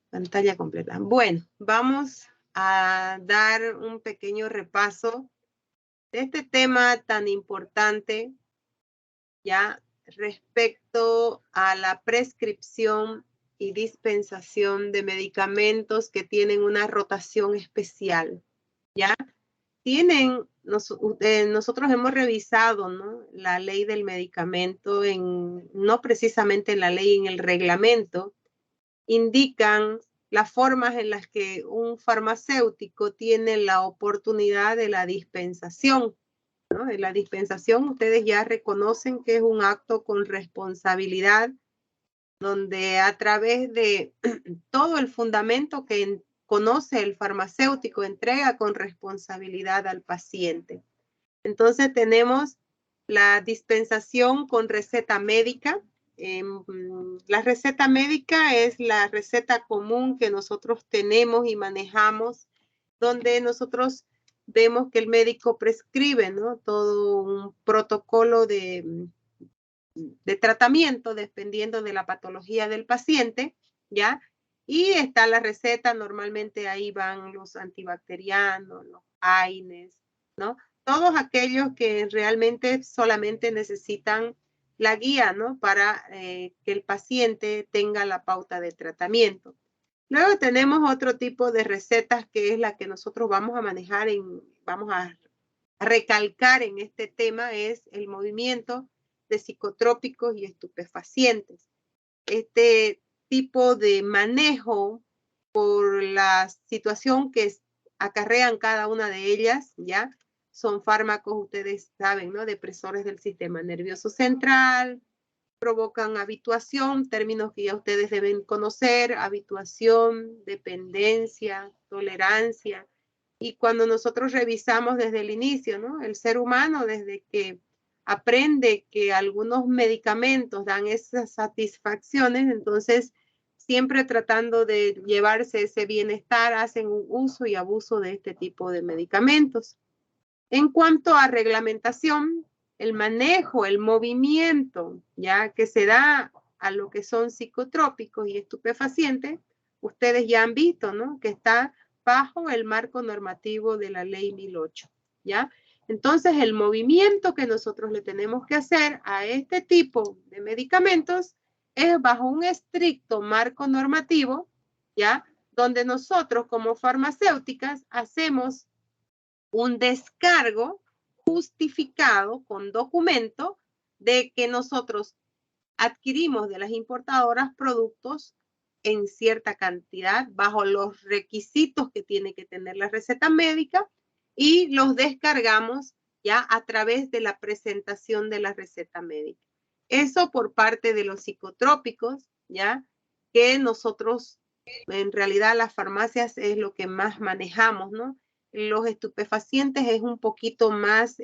Pantalla completa. Bueno, vamos a dar un pequeño repaso de este tema tan importante, ya, respecto a la prescripción y dispensación de medicamentos que tienen una rotación especial, ya. Nosotros hemos revisado, ¿no?, la ley del medicamento, no precisamente en la ley, en el reglamento, indican las formas en las que un farmacéutico tiene la oportunidad de la dispensación, ¿no? En la dispensación ustedes ya reconocen que es un acto con responsabilidad, donde a través de todo el fundamento que conoce el farmacéutico entrega con responsabilidad al paciente. Entonces tenemos la dispensación con receta médica. La receta médica es la receta común que nosotros tenemos y manejamos, donde nosotros vemos que el médico prescribe, ¿no?, todo un protocolo de tratamiento dependiendo de la patología del paciente, ¿ya? Y está la receta, normalmente ahí van los antibacterianos, los AINES, ¿no? Todos aquellos que realmente solamente necesitan la guía, ¿no?, para que el paciente tenga la pauta de tratamiento. Luego tenemos otro tipo de recetas que es la que nosotros vamos a manejar, vamos a recalcar en este tema, es el movimiento de psicotrópicos y estupefacientes. Este tipo de manejo, por la situación que acarrean cada una de ellas, ¿ya? Son fármacos, ustedes saben, ¿no?, depresores del sistema nervioso central, provocan habituación, términos que ya ustedes deben conocer, habituación, dependencia, tolerancia. Y cuando nosotros revisamos desde el inicio, ¿no?, el ser humano, desde que aprende que algunos medicamentos dan esas satisfacciones, entonces siempre tratando de llevarse ese bienestar, hacen un uso y abuso de este tipo de medicamentos. En cuanto a reglamentación, el manejo, el movimiento, ya que se da a lo que son psicotrópicos y estupefacientes, ustedes ya han visto, ¿no?, que está bajo el marco normativo de la ley 1008, ¿ya? Entonces, el movimiento que nosotros le tenemos que hacer a este tipo de medicamentos es bajo un estricto marco normativo, ¿ya?, donde nosotros como farmacéuticas hacemos un descargo justificado con documento de que nosotros adquirimos de las importadoras productos en cierta cantidad bajo los requisitos que tiene que tener la receta médica y los descargamos ya a través de la presentación de la receta médica. Eso por parte de los psicotrópicos, ya que nosotros, en realidad las farmacias es lo que más manejamos, ¿no? Los estupefacientes es un poquito más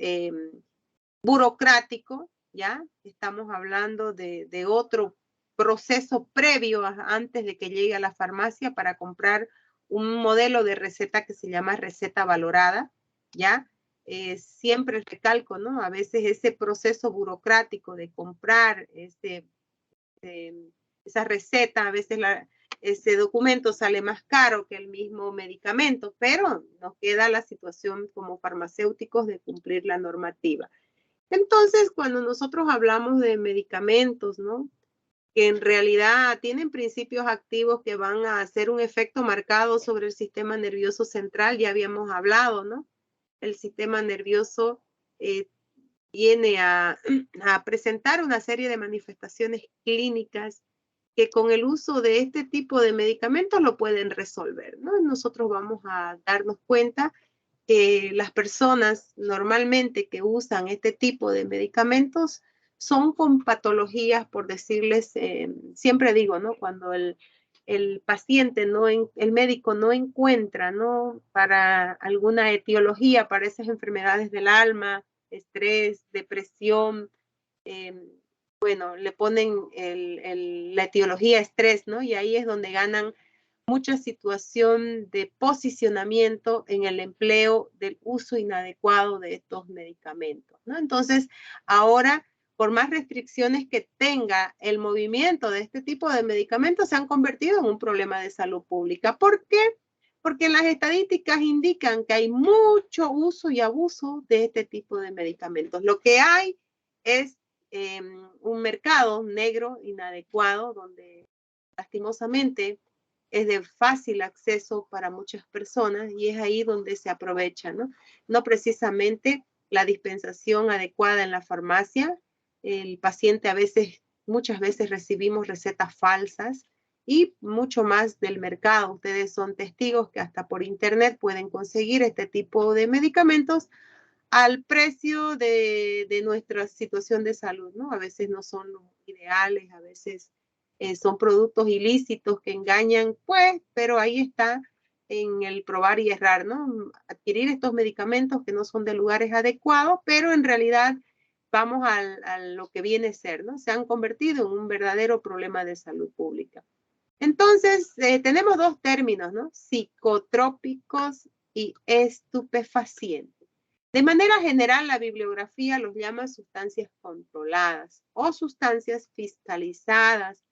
burocrático, ¿ya? Estamos hablando de otro proceso previo antes de que llegue a la farmacia para comprar un modelo de receta que se llama receta valorada, ¿ya? Siempre recalco, ¿no? A veces ese proceso burocrático de comprar esa receta, a veces ese documento sale más caro que el mismo medicamento, pero nos queda la situación como farmacéuticos de cumplir la normativa. Entonces, cuando nosotros hablamos de medicamentos, ¿no?, que en realidad tienen principios activos que van a hacer un efecto marcado sobre el sistema nervioso central, ya habíamos hablado, ¿no? El sistema nervioso viene a presentar una serie de manifestaciones clínicas que con el uso de este tipo de medicamentos lo pueden resolver, ¿no? Nosotros vamos a darnos cuenta que las personas normalmente que usan este tipo de medicamentos son con patologías, por decirles, siempre digo, ¿no?, cuando el paciente, el médico no encuentra, ¿no?, para alguna etiología, para esas enfermedades del alma, estrés, depresión, bueno, le ponen la etiología estrés, ¿no? Y ahí es donde ganan mucha situación de posicionamiento en el empleo del uso inadecuado de estos medicamentos, ¿no? Entonces, ahora, por más restricciones que tenga el movimiento de este tipo de medicamentos, se han convertido en un problema de salud pública. ¿Por qué? Porque las estadísticas indican que hay mucho uso y abuso de este tipo de medicamentos. Lo que hay es un mercado negro inadecuado donde lastimosamente es de fácil acceso para muchas personas y es ahí donde se aprovecha, ¿no? No precisamente la dispensación adecuada en la farmacia. El paciente muchas veces recibimos recetas falsas y mucho más del mercado. Ustedes son testigos que hasta por internet pueden conseguir este tipo de medicamentos al precio de nuestra situación de salud, ¿no? A veces no son los ideales, a veces son productos ilícitos que engañan, pues, pero ahí está en el probar y errar, ¿no? Adquirir estos medicamentos que no son de lugares adecuados, pero en realidad vamos a lo que viene a ser, ¿no? Se han convertido en un verdadero problema de salud pública. Entonces, tenemos dos términos, ¿no? Psicotrópicos y estupefacientes. De manera general, la bibliografía los llama sustancias controladas o sustancias fiscalizadas.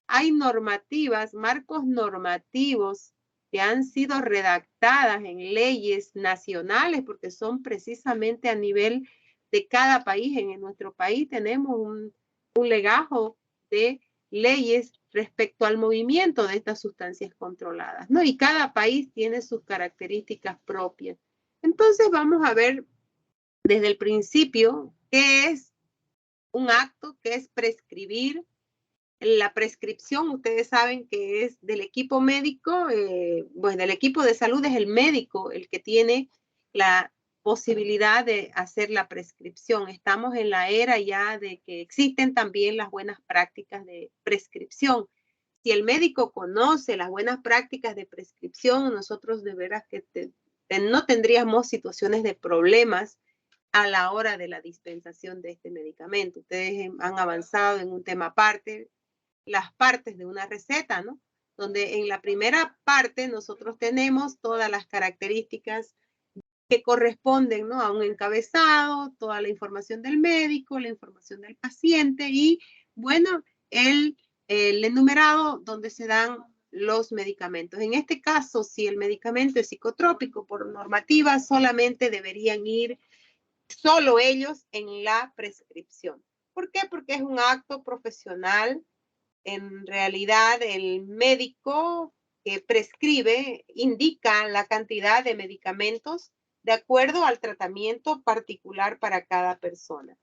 Hay normativas, marcos normativos que han sido redactadas en leyes nacionales porque son precisamente a nivel de cada país. En nuestro país tenemos un legajo de leyes respecto al movimiento de estas sustancias controladas, ¿no? Y cada país tiene sus características propias. Entonces vamos a ver desde el principio qué es un acto, qué es prescribir. La prescripción, ustedes saben que es del equipo médico, pues del equipo de salud es el médico el que tiene la posibilidad de hacer la prescripción. Estamos en la era ya de que existen también las buenas prácticas de prescripción. Si el médico conoce las buenas prácticas de prescripción, nosotros de veras que no tendríamos situaciones de problemas a la hora de la dispensación de este medicamento. Ustedes han avanzado en un tema aparte, las partes de una receta, ¿no? Donde en la primera parte nosotros tenemos todas las características que corresponden, ¿no? A un encabezado, toda la información del médico, la información del paciente y, bueno, el enumerado donde se dan los medicamentos. En este caso, si el medicamento es psicotrópico, por normativa solamente deberían ir solo ellos en la prescripción. ¿Por qué? Porque es un acto profesional. En realidad, el médico que prescribe indica la cantidad de medicamentos de acuerdo al tratamiento particular para cada persona.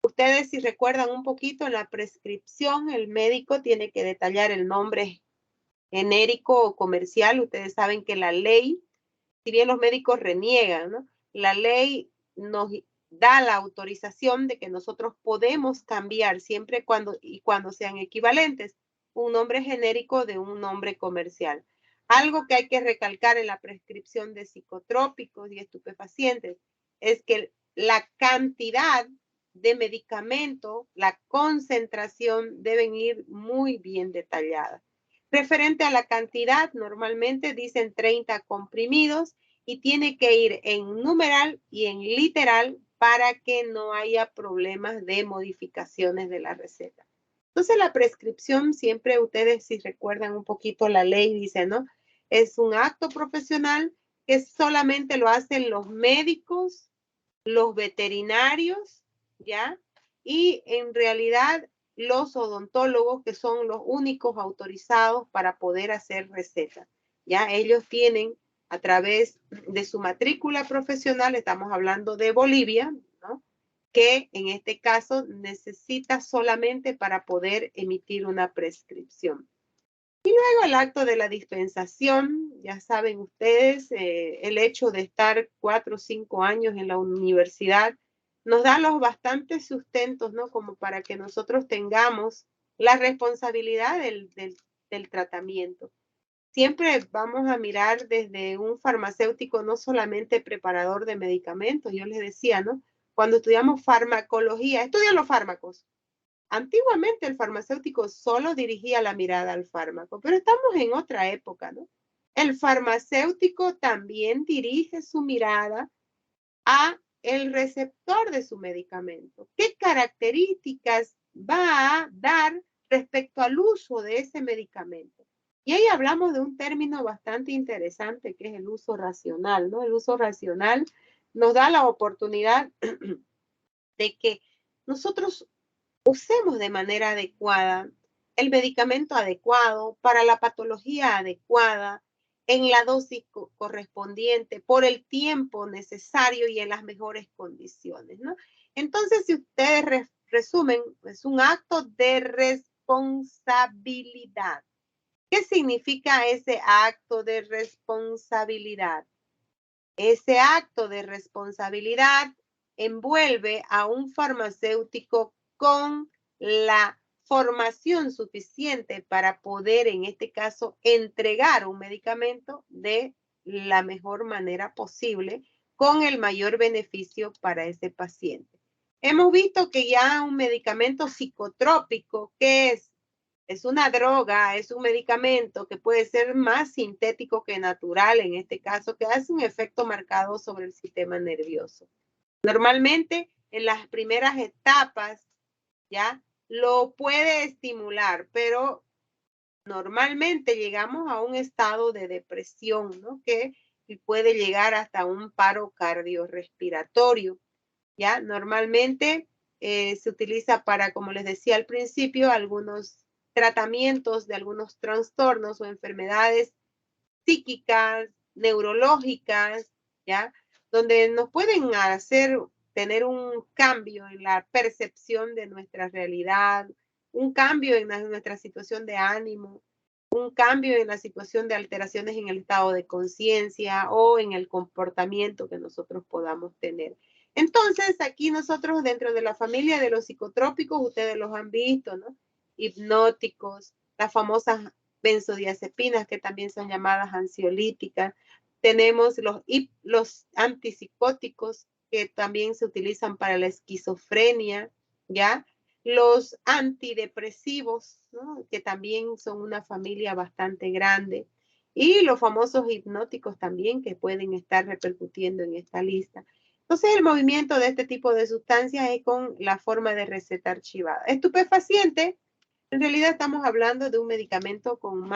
Ustedes, si recuerdan un poquito, en la prescripción, el médico tiene que detallar el nombre genérico o comercial. Ustedes saben que la ley, si bien los médicos reniegan, ¿no? La ley nos da la autorización de que nosotros podemos cambiar siempre cuando sean equivalentes un nombre genérico de un nombre comercial. Algo que hay que recalcar en la prescripción de psicotrópicos y estupefacientes es que la cantidad de medicamento, la concentración deben ir muy bien detalladas. Referente a la cantidad, normalmente dicen 30 comprimidos y tiene que ir en numeral y en literal para que no haya problemas de modificaciones de la receta. Entonces, la prescripción, siempre ustedes, si recuerdan un poquito la ley, dice, ¿no? Es un acto profesional que solamente lo hacen los médicos, los veterinarios, ¿ya? Y en realidad los odontólogos, que son los únicos autorizados para poder hacer recetas, ¿ya? Ellos tienen a través de su matrícula profesional, estamos hablando de Bolivia, ¿no? Que en este caso necesita solamente para poder emitir una prescripción. Y luego el acto de la dispensación, ya saben ustedes, el hecho de estar 4 o 5 años en la universidad nos da los bastantes sustentos, ¿no? Como para que nosotros tengamos la responsabilidad del tratamiento. Siempre vamos a mirar desde un farmacéutico, no solamente preparador de medicamentos. Yo les decía, ¿no? Cuando estudiamos farmacología, estudian los fármacos. antiguamente el farmacéutico solo dirigía la mirada al fármaco, pero estamos en otra época, ¿no? El farmacéutico también dirige su mirada a el receptor de su medicamento. ¿Qué características va a dar respecto al uso de ese medicamento? Y ahí hablamos de un término bastante interesante que es el uso racional, ¿no? El uso racional nos da la oportunidad de que nosotros usemos de manera adecuada el medicamento adecuado para la patología adecuada, en la dosis correspondiente, por el tiempo necesario y en las mejores condiciones, ¿no? Entonces, si ustedes resumen, es un acto de responsabilidad. ¿Qué significa ese acto de responsabilidad? Ese acto de responsabilidad envuelve a un farmacéutico con la formación suficiente para poder, en este caso, entregar un medicamento de la mejor manera posible con el mayor beneficio para ese paciente. Hemos visto que ya un medicamento psicotrópico, ¿qué es? Es una droga, es un medicamento que puede ser más sintético que natural, en este caso, que hace un efecto marcado sobre el sistema nervioso. Normalmente, en las primeras etapas, ya lo puede estimular, pero normalmente llegamos a un estado de depresión, ¿no? Que puede llegar hasta un paro cardiorrespiratorio, ¿ya? Normalmente se utiliza para, como les decía al principio, algunos tratamientos de algunos trastornos o enfermedades psíquicas, neurológicas, ¿ya? Donde nos pueden hacer tener un cambio en la percepción de nuestra realidad, un cambio en nuestra situación de ánimo, un cambio en la situación de alteraciones en el estado de conciencia o en el comportamiento que nosotros podamos tener. Entonces, aquí nosotros dentro de la familia de los psicotrópicos, ustedes los han visto, ¿no? Hipnóticos, las famosas benzodiazepinas que también son llamadas ansiolíticas. Tenemos los antipsicóticos que también se utilizan para la esquizofrenia, ¿ya? Los antidepresivos, ¿no? Que también son una familia bastante grande. Y los famosos hipnóticos también que pueden estar repercutiendo en esta lista. Entonces, el movimiento de este tipo de sustancias es con la forma de receta archivada. Estupefaciente, en realidad estamos hablando de un medicamento con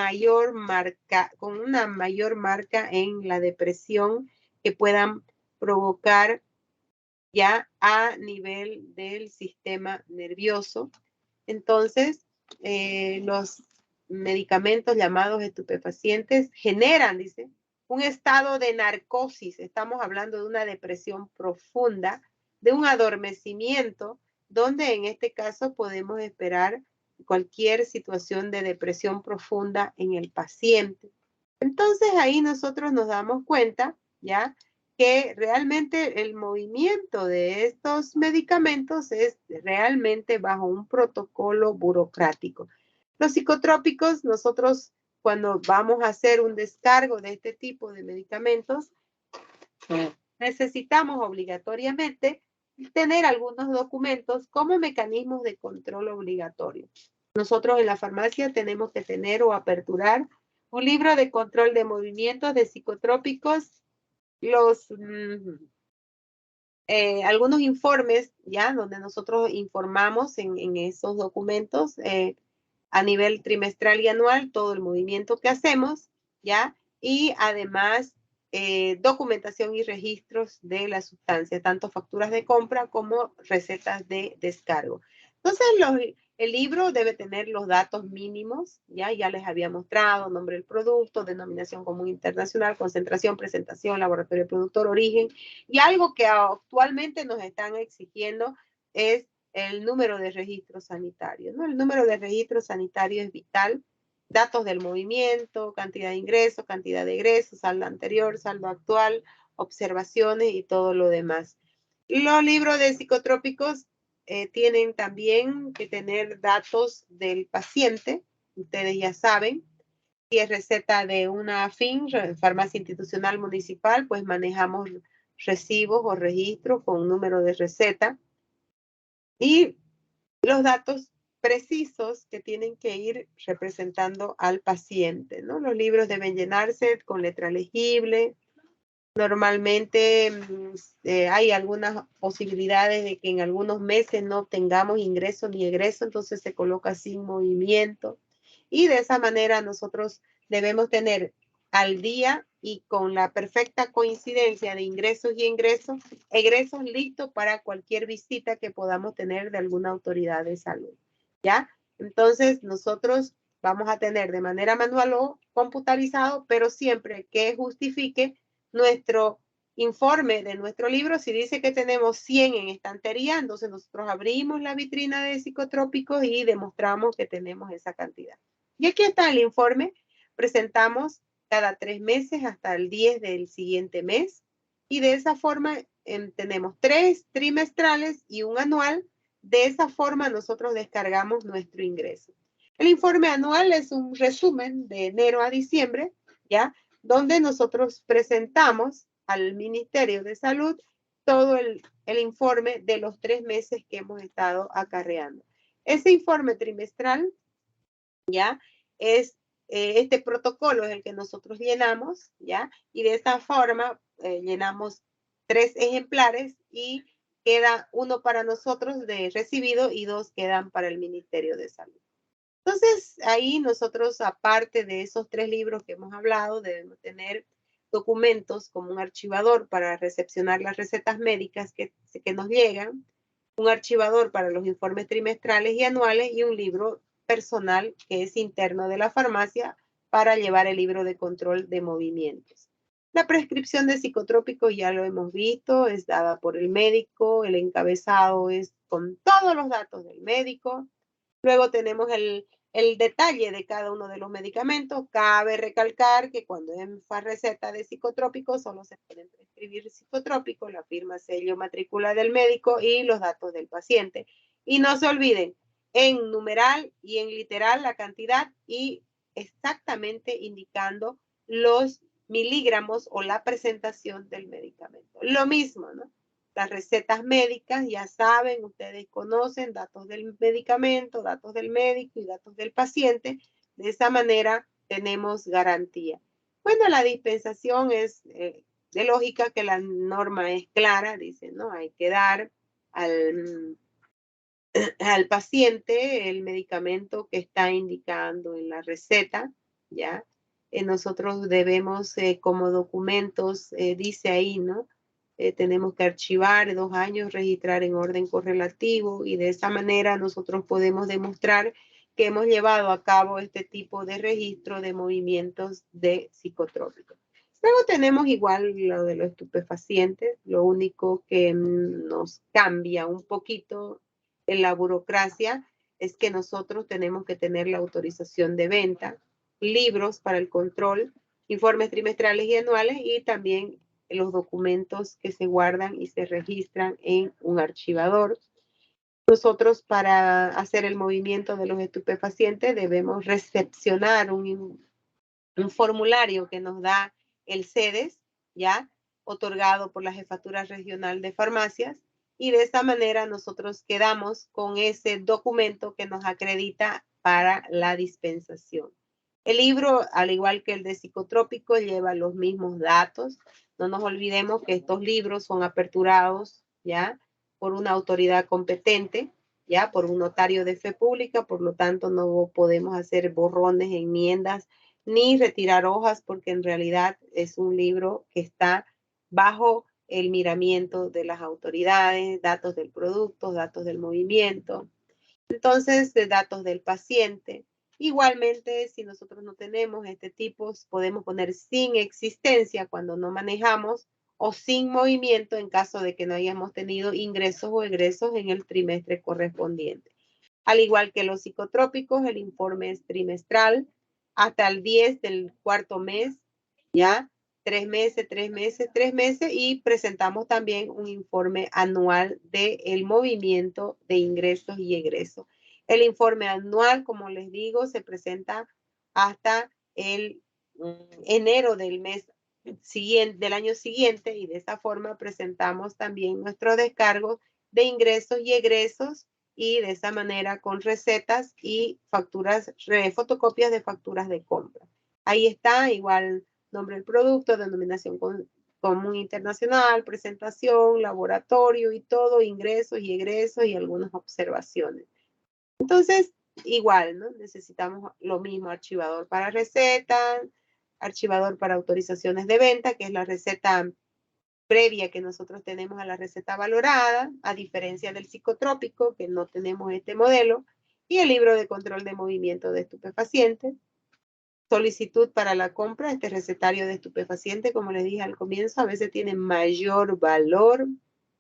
con una mayor marca en la depresión que puedan provocar ya a nivel del sistema nervioso. Entonces, los medicamentos llamados estupefacientes generan, dice, un estado de narcosis. Estamos hablando de una depresión profunda, de un adormecimiento, donde en este caso podemos esperar cualquier situación de depresión profunda en el paciente. Entonces ahí nosotros nos damos cuenta, ¿ya? Que realmente el movimiento de estos medicamentos es realmente bajo un protocolo burocrático. Los psicotrópicos, nosotros cuando vamos a hacer un descargo de este tipo de medicamentos, necesitamos obligatoriamente tener algunos documentos como mecanismos de control obligatorio. Nosotros en la farmacia tenemos que tener o aperturar un libro de control de movimientos de psicotrópicos, algunos informes, ya, donde nosotros informamos en esos documentos a nivel trimestral y anual todo el movimiento que hacemos, ya, y además documentación y registros de la sustancia, tanto facturas de compra como recetas de descargo. Entonces, el libro debe tener los datos mínimos, ya les había mostrado, nombre del producto, denominación común internacional, concentración, presentación, laboratorio productor, origen, y algo que actualmente nos están exigiendo es el número de registro sanitario, ¿no? El número de registro sanitario es vital. Datos del movimiento, cantidad de ingresos, cantidad de egresos, saldo anterior, saldo actual, observaciones y todo lo demás. Los libros de psicotrópicos tienen también que tener datos del paciente, ustedes ya saben. Si es receta de una FIN, farmacia institucional municipal, pues manejamos recibos o registros con número de receta. Y los datos precisos que tienen que ir representando al paciente, ¿no? Los libros deben llenarse con letra legible. Normalmente hay algunas posibilidades de que en algunos meses no tengamos ingreso ni egreso, entonces se coloca sin movimiento. Y de esa manera nosotros debemos tener al día y con la perfecta coincidencia de ingresos y egresos listos para cualquier visita que podamos tener de alguna autoridad de salud. ¿Ya? Entonces nosotros vamos a tener de manera manual o computarizado, pero siempre que justifique nuestro informe de nuestro libro. Si dice que tenemos 100 en estantería, entonces nosotros abrimos la vitrina de psicotrópicos y demostramos que tenemos esa cantidad. Y aquí está el informe. Presentamos cada 3 meses hasta el 10 del siguiente mes. Y de esa forma tenemos 3 trimestrales y un anual. De esa forma nosotros descargamos nuestro ingreso. El informe anual es un resumen de enero a diciembre, ¿ya? Donde nosotros presentamos al Ministerio de Salud todo el informe de los 3 meses que hemos estado acarreando. Ese informe trimestral, ¿ya? Es este protocolo es el que nosotros llenamos, ¿ya? Y de esta forma llenamos 3 ejemplares y queda uno para nosotros de recibido y 2 quedan para el Ministerio de Salud. Entonces, ahí nosotros, aparte de esos 3 libros que hemos hablado, debemos tener documentos como un archivador para recepcionar las recetas médicas que nos llegan, un archivador para los informes trimestrales y anuales y un libro personal que es interno de la farmacia para llevar el libro de control de movimientos. La prescripción de psicotrópicos ya lo hemos visto, es dada por el médico, el encabezado es con todos los datos del médico. Luego tenemos el detalle de cada uno de los medicamentos. Cabe recalcar que cuando es receta de psicotrópicos solo se pueden prescribir psicotrópicos, la firma, sello, matrícula del médico y los datos del paciente. Y no se olviden, en numeral y en literal la cantidad y exactamente indicando los miligramos o la presentación del medicamento. Lo mismo, ¿no? Las recetas médicas, ya saben, ustedes conocen datos del medicamento, datos del médico y datos del paciente. De esa manera tenemos garantía. Bueno, la dispensación es de lógica que la norma es clara, dice, ¿no? Hay que dar al paciente el medicamento que está indicando en la receta, ¿ya? Nosotros debemos, como documentos, dice ahí, ¿no? Tenemos que archivar 2 años, registrar en orden correlativo y de esa manera nosotros podemos demostrar que hemos llevado a cabo este tipo de registro de movimientos de psicotrópicos. Luego tenemos igual lo de los estupefacientes, lo único que nos cambia un poquito en la burocracia es que nosotros tenemos que tener la autorización de venta, libros para el control, informes trimestrales y anuales y también los documentos que se guardan y se registran en un archivador. Nosotros para hacer el movimiento de los estupefacientes debemos recepcionar un formulario que nos da el CEDES, ya otorgado por la Jefatura Regional de Farmacias, y de esta manera nosotros quedamos con ese documento que nos acredita para la dispensación. El libro, al igual que el de psicotrópicos, lleva los mismos datos. No nos olvidemos que estos libros son aperturados, ¿ya? Por una autoridad competente, ¿ya? Por un notario de fe pública, por lo tanto no podemos hacer borrones, enmiendas, ni retirar hojas, porque en realidad es un libro que está bajo el miramiento de las autoridades, datos del producto, datos del movimiento, entonces de datos del paciente. Igualmente, si nosotros no tenemos este tipo, podemos poner sin existencia cuando no manejamos o sin movimiento en caso de que no hayamos tenido ingresos o egresos en el trimestre correspondiente. Al igual que los psicotrópicos, el informe es trimestral hasta el 10 del cuarto mes, ¿ya? 3 meses, 3 meses, 3 meses y presentamos también un informe anual del movimiento de ingresos y egresos. El informe anual, como les digo, se presenta hasta el enero del mes siguiente, del año siguiente y de esa forma presentamos también nuestros descargos de ingresos y egresos y de esa manera con recetas y facturas, fotocopias de facturas de compra. Ahí está, igual nombre del producto, denominación común internacional, presentación, laboratorio y todo, ingresos y egresos y algunas observaciones. Entonces, igual, ¿no? Necesitamos lo mismo, archivador para recetas, archivador para autorizaciones de venta, que es la receta previa que nosotros tenemos a la receta valorada, a diferencia del psicotrópico, que no tenemos este modelo, y el libro de control de movimiento de estupefacientes. Solicitud para la compra, este recetario de estupefaciente, como les dije al comienzo, a veces tiene mayor valor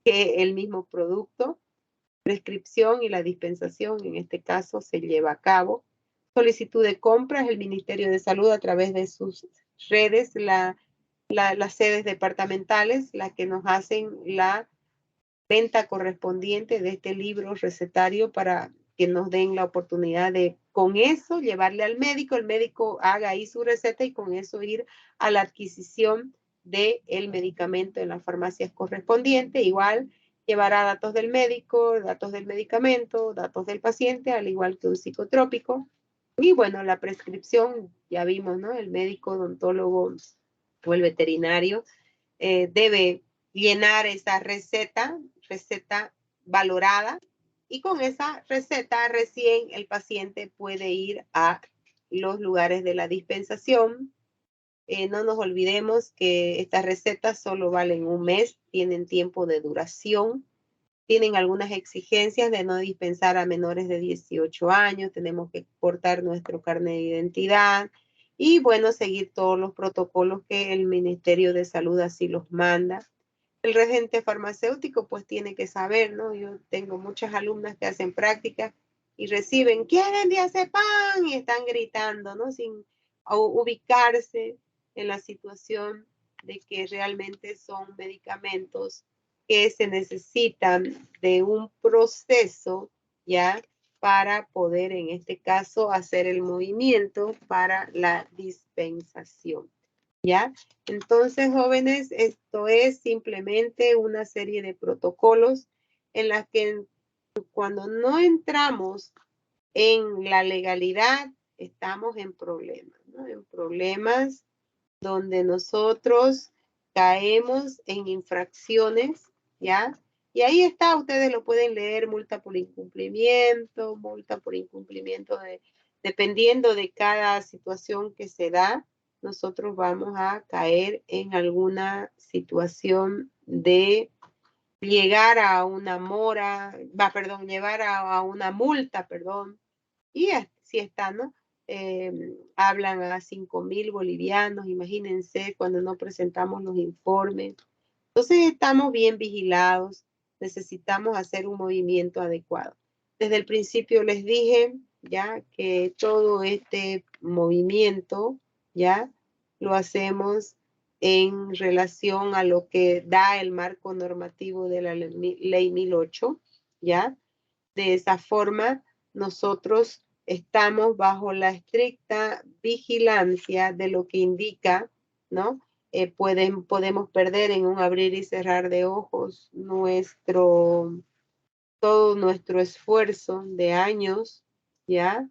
que el mismo producto. Prescripción y la dispensación, en este caso, se lleva a cabo. Solicitud de compra es el Ministerio de Salud a través de sus redes, las sedes departamentales, las que nos hacen la venta correspondiente de este libro recetario para que nos den la oportunidad de con eso llevarle al médico, el médico haga ahí su receta y con eso ir a la adquisición del medicamento en las farmacias correspondientes. Igual llevará datos del médico, datos del medicamento, datos del paciente, al igual que un psicotrópico. Y bueno, la prescripción, ya vimos, ¿no? El médico, odontólogo o el veterinario debe llenar esa receta valorada, y con esa receta recién el paciente puede ir a los lugares de la dispensación. No nos olvidemos que estas recetas solo valen un mes, tienen tiempo de duración, tienen algunas exigencias de no dispensar a menores de 18 años, tenemos que portar nuestro carnet de identidad y, bueno, seguir todos los protocolos que el Ministerio de Salud así los manda. El regente farmacéutico pues tiene que saber, ¿no? Yo tengo muchas alumnas que hacen prácticas y reciben, ¿quieren diazepam? Y están gritando, ¿no? Sin ubicarse en la situación de que realmente son medicamentos que se necesitan de un proceso, ¿ya? Para poder, en este caso, hacer el movimiento para la dispensación, ¿ya? Entonces, jóvenes, esto es simplemente una serie de protocolos en las que cuando no entramos en la legalidad, estamos en problemas, ¿no? En problemas donde nosotros caemos en infracciones, ¿ya? Y ahí está, ustedes lo pueden leer, multa por incumplimiento, dependiendo de cada situación que se da, nosotros vamos a caer en alguna situación de llegar a una mora, llevar a una multa, y así está, ¿no? Hablan a 5.000 bolivianos, imagínense cuando no presentamos los informes. Entonces estamos bien vigilados, necesitamos hacer un movimiento adecuado. Desde el principio les dije ya que todo este movimiento ya lo hacemos en relación a lo que da el marco normativo de la ley 1008, ya. De esa forma, nosotros estamos bajo la estricta vigilancia de lo que indica, ¿no? Podemos perder en un abrir y cerrar de ojos todo nuestro esfuerzo de años, ¿ya?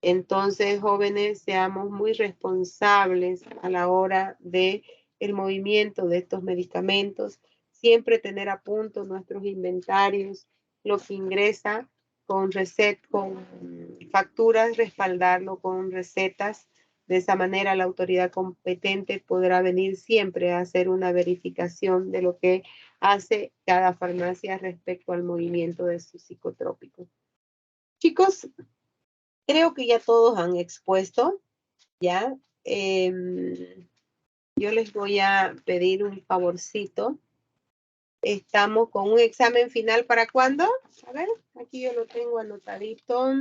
Entonces, jóvenes, seamos muy responsables a la hora de el movimiento de estos medicamentos, siempre tener a punto nuestros inventarios, lo que ingresa con facturas, respaldarlo con recetas. De esa manera la autoridad competente podrá venir siempre a hacer una verificación de lo que hace cada farmacia respecto al movimiento de sus psicotrópicos. Chicos, creo que ya todos han expuesto, ¿ya? Yo les voy a pedir un favorcito. Estamos con un examen final, ¿para cuándo? A ver, aquí yo lo tengo anotadito.